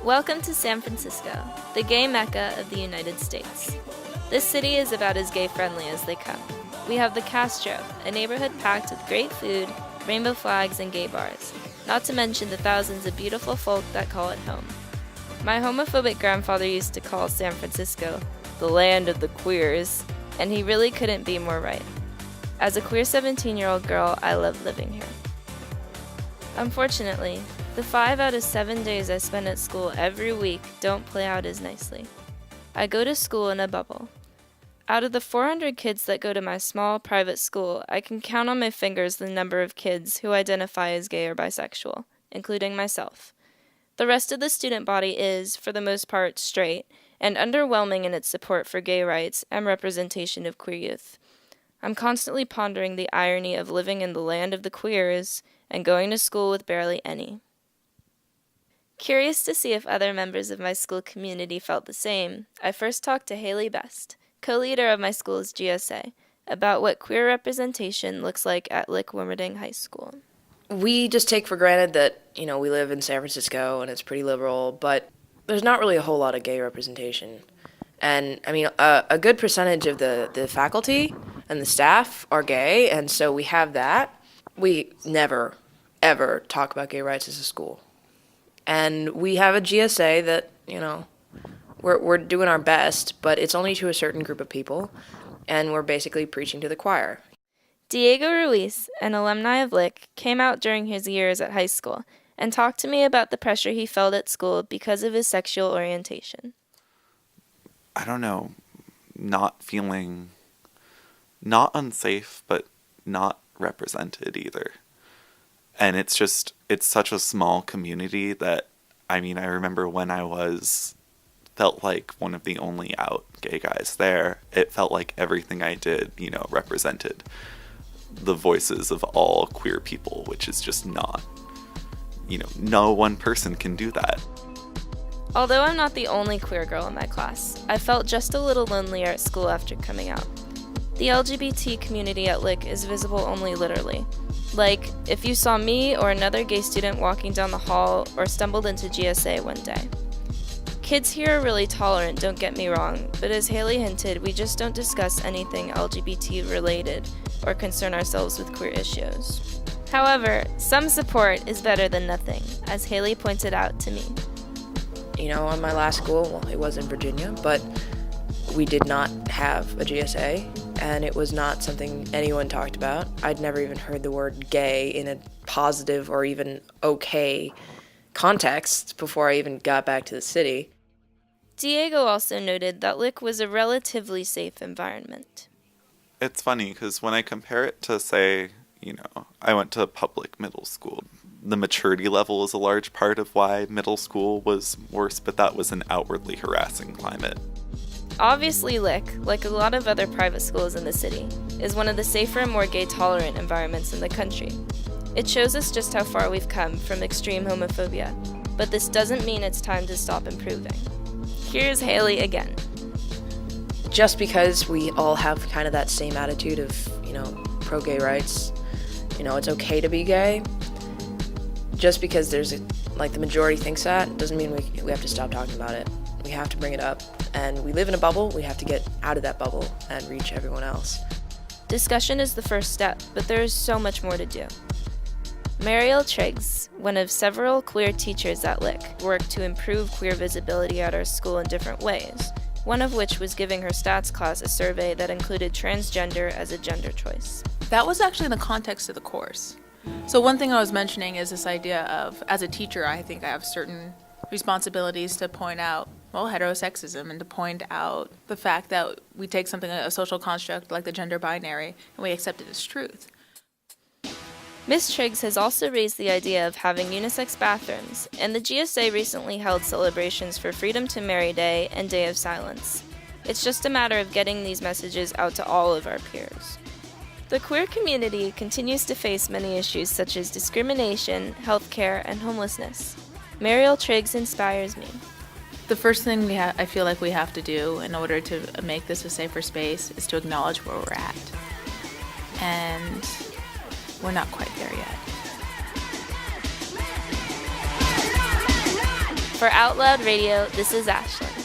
Welcome to San Francisco, the gay mecca of the United States. This city is about as gay-friendly as they come. We have the Castro, a neighborhood packed with great food, rainbow flags, and gay bars, not to mention the thousands of beautiful folk that call it home. My homophobic grandfather used to call San Francisco the land of the queers, and he really couldn't be more right. As a queer 17-year-old girl, I love living here. Unfortunately, the 5 out of 7 days I spend at school every week don't play out as nicely. I go to school in a bubble. Out of the 400 kids that go to my small private school, I can count on my fingers the number of kids who identify as gay or bisexual, including myself. The rest of the student body is, for the most part, straight, and underwhelming in its support for gay rights and representation of queer youth. I'm constantly pondering the irony of living in the land of the queers and going to school with barely any. Curious to see if other members of my school community felt the same, I first talked to Haley Best, co-leader of my school's GSA, about what queer representation looks like at Lick-Wilmerding High School. We just take for granted that, we live in San Francisco and it's pretty liberal, but there's not really a whole lot of gay representation. And, a good percentage of the faculty and the staff are gay, and so we have that. We never, ever talk about gay rights as a school. And we have a GSA that, we're doing our best, but it's only to a certain group of people, and we're basically preaching to the choir. Diego Ruiz, an alumni of Lick, came out during his years at high school and talked to me about the pressure he felt at school because of his sexual orientation. I don't know, not feeling, not unsafe, but not represented either. And it's such a small community that, I remember when felt like one of the only out gay guys there, it felt like everything I did, represented the voices of all queer people, which is just not, no one person can do that. Although I'm not the only queer girl in my class, I felt just a little lonelier at school after coming out. The LGBT community at Lick is visible only literally. Like, if you saw me or another gay student walking down the hall or stumbled into GSA one day. Kids here are really tolerant, don't get me wrong, but as Haley hinted, we just don't discuss anything LGBT related or concern ourselves with queer issues. However, some support is better than nothing, as Haley pointed out to me. On my last school, it was in Virginia, but we did not have a GSA, and it was not something anyone talked about. I'd never even heard the word gay in a positive or even okay context before I even got back to the city. Diego also noted that Lick was a relatively safe environment. It's funny because when I compare it to, say, I went to public middle school, the maturity level is a large part of why middle school was worse, but that was an outwardly harassing climate. Obviously, Lick, like a lot of other private schools in the city, is one of the safer and more gay-tolerant environments in the country. It shows us just how far we've come from extreme homophobia, but this doesn't mean it's time to stop improving. Here's Haley again. Just because we all have kind of that same attitude of, pro-gay rights, it's okay to be gay, just because the majority thinks that, doesn't mean we have to stop talking about it. We have to bring it up, and we live in a bubble. We have to get out of that bubble and reach everyone else. Discussion is the first step, but there is so much more to do. Mariel Triggs, one of several queer teachers at Lick, worked to improve queer visibility at our school in different ways, one of which was giving her stats class a survey that included transgender as a gender choice. That was actually in the context of the course. So one thing I was mentioning is this idea of, as a teacher, I think I have certain responsibilities to point out, heterosexism, and to point out the fact that we take something, a social construct like the gender binary, and we accept it as truth. Ms. Triggs has also raised the idea of having unisex bathrooms, and the GSA recently held celebrations for Freedom to Marry Day and Day of Silence. It's just a matter of getting these messages out to all of our peers. The queer community continues to face many issues such as discrimination, healthcare, and homelessness. Mariel Triggs inspires me. The first thing I feel like we have to do in order to make this a safer space is to acknowledge where we're at. And we're not quite there yet. For Out Loud Radio, this is Ashlyn.